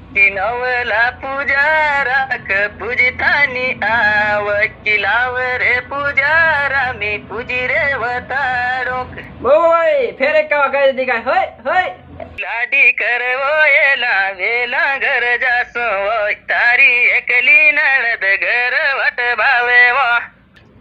नवला पुजारा क पूजतानी आवकिलाव रे पुजारा मी पूजी रे वतारो बोय फेरे का गाय दिखाय होय होय लाडी करवो एला वेला घर जासो तारी एकली नळद घर वट भावे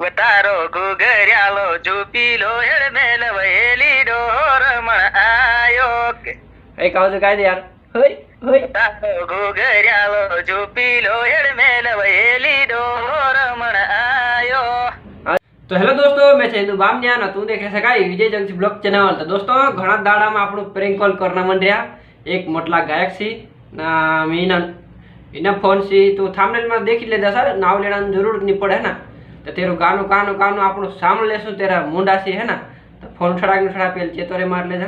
वतारो गुगर्यालो जुपीलो हेळमेल वयली डोर मण आयो ए कावज काय दे यार होय होय गुगर्यालो जुपीलो हेळमेल वयली डोर मण आयो। तो हेलो दोस्तों, मैं चेंदू बामनिया ना तू देखे सकाई विजय जगसी ब्लॉग चैनल। तो दोस्तों घना दाड़ा में आपणो प्रेंक कॉल करना मन रहा एक मोटला गायक सी ना मीना इना फोन सी तो थंबनेल में देखी ले सर नाव लेना जरूर नहीं पड़े है ना। तो तेरो गानो कानो कानो आपणो सामने लेसु तेरा मुंडा सी है ना। तो फोन छड़ा पेल चेतोरे मार ले जा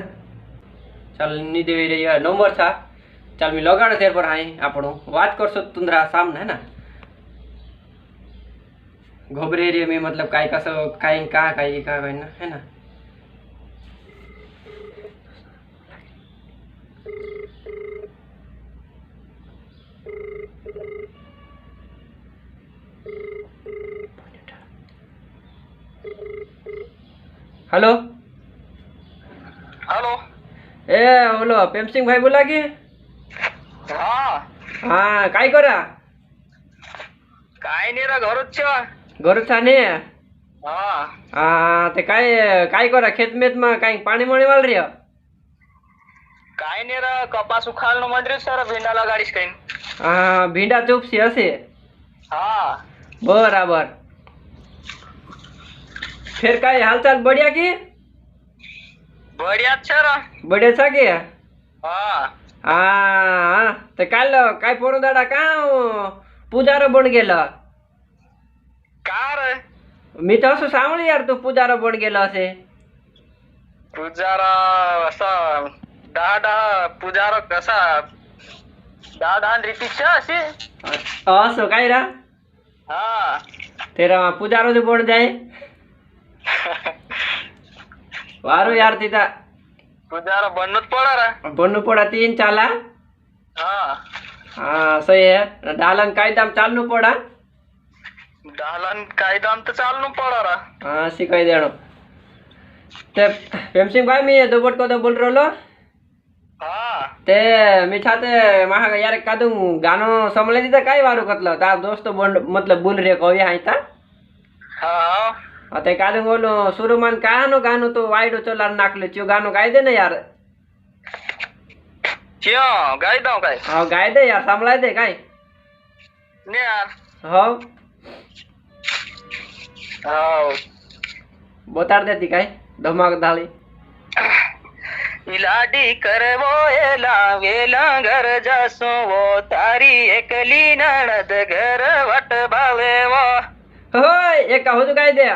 चल नी देवी रे यार नंबर था चल मी लगाड़ तेर पर आई आपणो बात करसो तुंदरा सामने है ना। घोबरे रे में मतलब काय कसं काय का ना है ना। हेलो हेलो ए बोलो प्रेम सिंह भाई बोला की हाँ हाँ काय करा काय नाही रे घरच छ घर छाने हाँ हाँ ते काय करा खेत मेत में काय पानी मणी वाल रही काय नाही रे कपास उखाड़नो मंदिर सर भींडा लगाड़ीश कहीं हाँ भींडा चुप सी हसे हाँ बराबर फिर काय हालचाल बढ़िया की बढ़िया छ रे बढ़िया छा के हाँ हाँ ते काल काय पोरो दाड़ा का पूजारो बन गेला कार मी तो असं सांगलं यार तू पूजारो बन गेला असे पुजारा असा दादा पुजारा कसा दादा रीती छ अशी असं काय रा हाँ तेरा पूजारो जो बन जाए वारो यार तीता पुजारा बननोच पड़ा रे बनू पड़ा 3 चाला हाँ हाँ सही है डालन कायदाम चालू पड़ा दालन कायदाम तो चालू पड़ा रे हाँ शिकाई देनो ते प्रेम सिंह भाई मैं दोबट को तो बोल रहा लो हाँ ते मी छाते महा यार कादू गानो समले दीता काय वारो कतलो तार दोस्त मतलब बोल रे को यहाँ ता हाँ ते कादू बोलो सुरुमान कानो गानो तो वाइडो चलार नाखले त्यो गानो गाई दे ना यार क्यों गाई दो गाई हाँ गाई दे यार समलाय दे काय ने यार हाँ हाँ बोतार देती काय धमाक धाली इलाडी करवो एला वेला घर जासो वो तारी एकली नणद घर वट भावे वो होय एक का हो तो गाई दे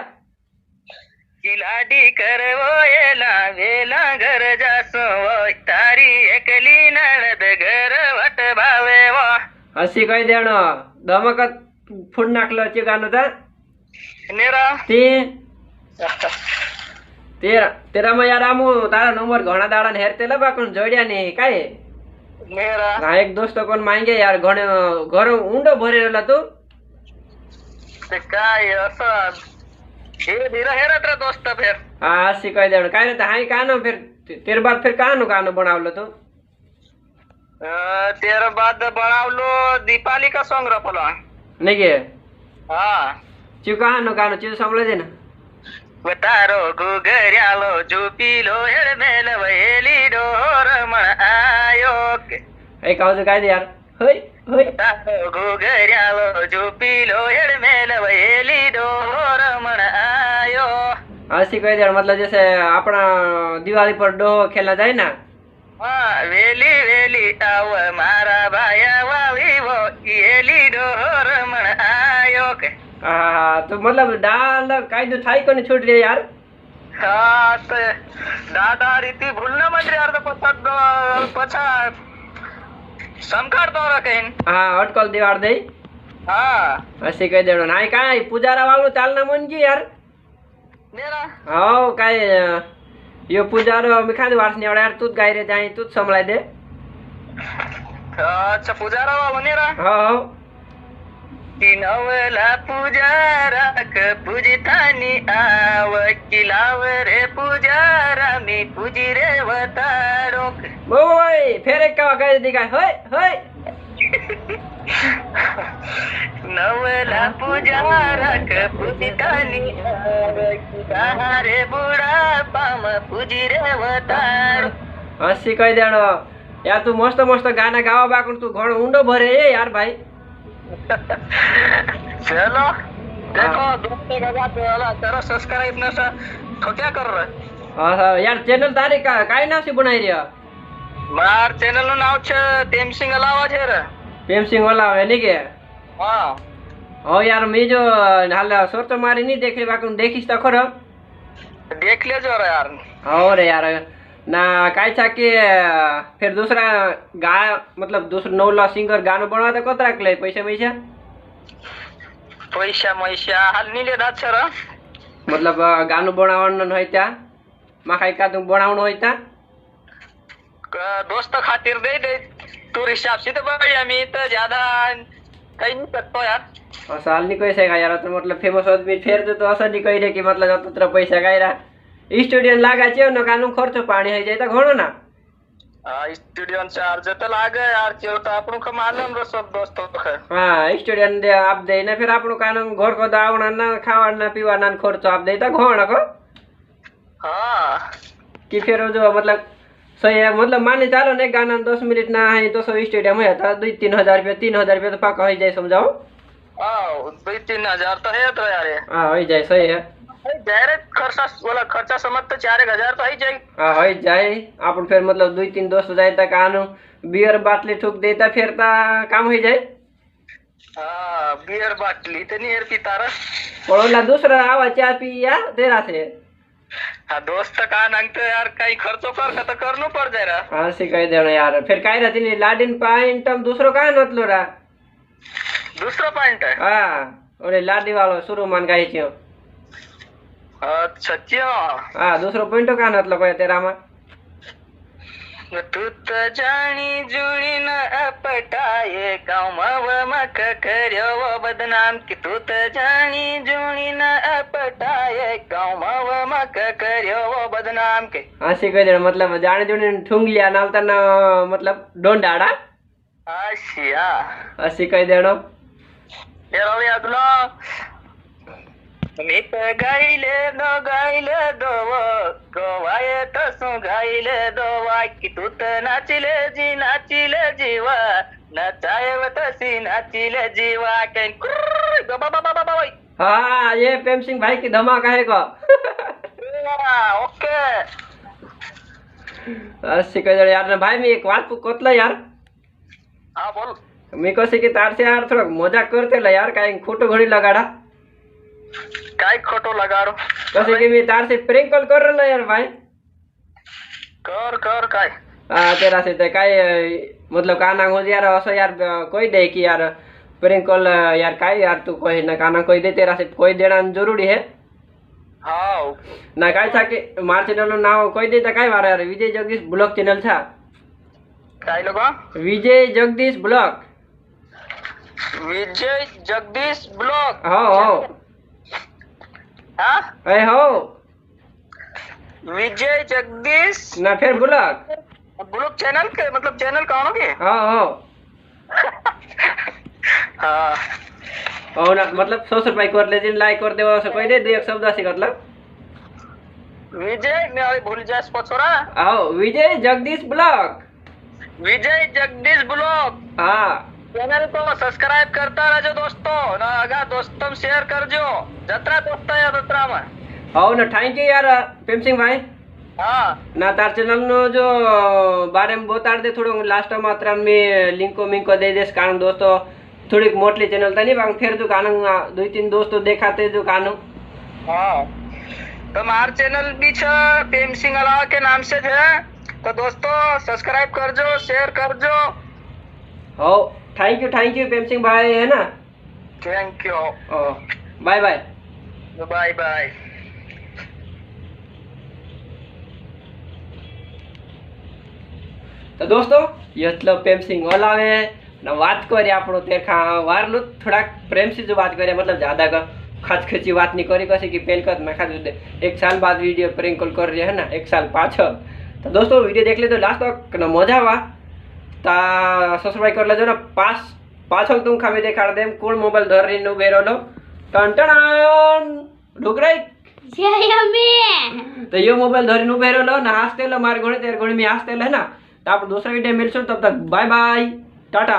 इलाडी करवो एला वेला घर जासो वो तारी एकली नणद घर वट भावे वो हसी कही देनो धमक फुट नाखलो चे गानो ता नेरा ते तेरा में यार आमू तारा नंबर घना दाड़ा ने हेरतेला बाकन जोड़िया ने काय नेरा ना एक दोस्त कोन मांगे यार घणे घर ऊंडो भरे रहला तू ते काय असं धीरे धीरे हेरत रे दोस्त फिर हाँ हसी कही देनो काय रे हाई कानो फिर तेरे बाद फिर कानो गानो बनावलो तू तेरे बाद बनावलो दीपाली का सॉन्ग रखलो नहीं के हाँ चू कानो गानो चू समझ दे ना वतारो गुगर्यालो जुपीलो हेळमेल वयली डोर मण आयो ए कावज काय दे यार होय होय वतारो गुगर्यालो जुपीलो हेळमेल वयली डोर मण आयो हसी कही दे मतलब जैसे अपना दिवाली पर डो खेला जाए ना हाँ वेली वेली आव मारा भाया वावी वो येली डोर मण आयो हाँ तो मतलब डाल काय दो थाई कोनी छोड़ रे यार हाँ तो दादा रीति भूलना मंदिर यार तो पछा समकार तो रखें हाँ अटकल दीवार दे हाँ हसी कही देनो नाई काय पुजारा वालो चालना मन की यार मेरा हाँ काय यो पुजारो मिखाद वार्स ने यार तूत गाय रे जाई तूत संभळाय दे अच्छा पुजारा वाला नहीं रहा हाँ हाँ कि नवला पुजारा क पूजतानी आव कि लाव रे पुजारा मी पूजी रे वतारो ओय फेर एक का गाय दिखा होय होय नवला पुजारा क पूजतानी आव कि कहा रे बुढ़ा पाम पूजी रे वतारो हसी कही देणो यार तू मस्त मस्त गाना गावा बाकून तू घणो ऊंडो भरे ए यार भाई चलो देखो दोस्तों का बात वाला तेरा सब्सक्राइब न सा तो क्या कर रहा है હા હા યાર ચેનલ તારી કાઈ નામથી બનાવી રહ્યા માર ચેનલ નું નામ છે તેમસિંગ અલાવા છે રે પ્રેમસિંહ ઓલાવે ની કે હા હો યાર મી જો હાલ સોરતો મારી નહીં દેખી બાકૂન देखीશ તો ખરો देख लेजो रे यार हो रे यार ना काय था कि फिर दूसरा गा मतलब दूसरा नवला सिंगर गानो बनवा तो कतरा ले पैसा पैसा पैसा मैसा हाल नहीं ले दात सर मतलब गानो बनावવાનું હોય ત્યાં માં કાઈ કાતું બનાવવાનું હોય ત્યાં दोस्त खातिर दे दे तू हिसाब से तो भाई आम्ही तो ज्यादा काही नहीं करतो यार साल नहीं कोई सेगा यार तो मतलब फेमस आदमी फेर तो असं नहीं कही रे कि मतलब अतत्र पैसा गायरा स्टुडियो लागा છે ને કાનું ખર્ચો પાણી થઈ જાય તો ઘણો ના स्टूडियो चार्ज तो लागे यार क्यों तो આપણું ક માલूम रो सब दोस्तों है हां स्टुडियो दे आप दे ने फिर આપણું કાનું ઘર કો દાવણા ના ખાવાના પીવાના ખર્ચો आप दे तो घणो को हां कि फिर जो मतलब सही है मतलब माने चालो ने गाना 10 मिनट ना है तो सो स्टेडियम है था 2-3 हजार रुपया तो पाका हो जाए समझाओ हां 2-3 हजार तो है तो यार हां हो जाए सही है डायरेक्ट खर्चा वाला खर्चा समझ तो 4-1 हजार तो ही जाए हां हो जाए अपन फिर मतलब 2-3 दोस्त जाए तक आनो बियर बाटली ठुक देता फिर ता काम हो जाए हां बियर बाटली तो नहीं यार पीता रे बोला दूसरा आवा चाय पिया तेरा से हाँ दोस्त का नंग तो यार कहीं खर्चो कर तो करनो पड़ जाए रा हाँ सी कह देना यार फिर काय रहती नहीं लाडिन पॉइंट हम दूसरो का नतलो रा दूसरा पॉइंट है हां ओरे लाडी वालो शुरू मान गाई छो अच्छा क्यों हां दूसरो पॉइंट का नतलो कोई तेरा में तू तो जानी जुड़ी न अपटाए गाँव मक करियो वो बदनाम कि तू तो जानी जुड़ी न अपटाए गाँव मक करियो वो बदनाम के ऐसे कह दे मतलब जाने जुने ठुंग लिया नालता ना मतलब डोंडाड़ा आशिया ऐसे कह देनो यार अभी अगला मित गाइले दो गोवाए तो सु गाइले दो कि तू तो नाचिले जीवा नचाए तसी नाचिले जीवा कहीं हाँ ये प्रेम सिंह भाई की धमाका है को ओके ऐसे कह दे यार ना भाई मैं एक बात कोतला यार हाँ बोल मैं कसे कि तार से यार थोड़ा मजाक करते ला यार काई खोटो घड़ी लगाड़ा काय खोटो लगा रो कसे कि मैं तार से प्रैंक कॉल कर रहा यार भाई कर काय हां तेरा से ते काय मतलब काना हो यार असो यार कोई दे कि यार प्रैंक कॉल यार काय यार तू कोई ना काना कोई दे तेरा से कोई देना जरूरी है हाँ ना काय था कि मार चैनल નું નામ કોઈ દે તો કાઈ વાર યાર વિજય જગદીશ બ્લોગ ચેનલ છે काय लोगों વિજય જગદીશ બ્લોગ विजय जगदीश ब्लॉग हो हो हाँ ए हो विजय जगदीश ना फिर ब्लॉग ब्लॉग चैनल के मतलब चैनल कौन हो गए हो हो हाँ हो ना मतलब 100 रुपए कर ले जिन लाइक कर देवा से कोई दे दो एक शब्द से मतलब विजय मैं अभी भूल जाए पछोरा आओ विजय जगदीश ब्लॉग विजय जगदीश ब्लॉग हाँ चैनल को सब्सक्राइब करता रहो दोस्तों ना अगर दोस्तों शेयर करजो जतरा दोस्त है जतरा में हो ना थैंक यू यार प्रेम सिंह भाई हाँ ना तार चैनल नो जो बारे में बता दे थोड़ो लास्ट मात्रा में लिंक को दे देस कारण दोस्तों थोड़ी मोटली चैनल था नहीं बांग फिर जो कानू 2-3 दोस्तों देखाते जो कानू हाँ तो हमार चैनल भी छ प्रेम सिंह अलावा के नाम से है तो दोस्तों सब्सक्राइब करजो शेयर करजो हो थैंक यू प्रेम सिंह भाई है ना thank you bye bye bye bye तो दोस्तों यतलो प्रेम सिंह ओलावे ने बात करी आपणो तेरखा वारलू थोड़ा प्रेम से जो बात करे मतलब ज्यादा का खच खची बात नहीं करी कसे कि पेल कर मैं खाद 1 साल बाद वीडियो प्रेंक कॉल कर रही है ना 1 साल पाछो। तो दोस्तों वीडियो देख ले तो लास्ट तक न मजा आवा ता सब्सक्राइब कर लेजो ना पाछल तुम खामे देखाड़ देम कोण मोबाइल धरी नु बेरोलो टन डुकराई जय अम्मे। तो यो मोबाइल धरी नु बेरोलो ना हासतेलो मार घोड़े तेर घोड़े में हासतेलो है ना। तो आप दूसरा वीडियो मिलशो तब तक बाय बाय टाटा।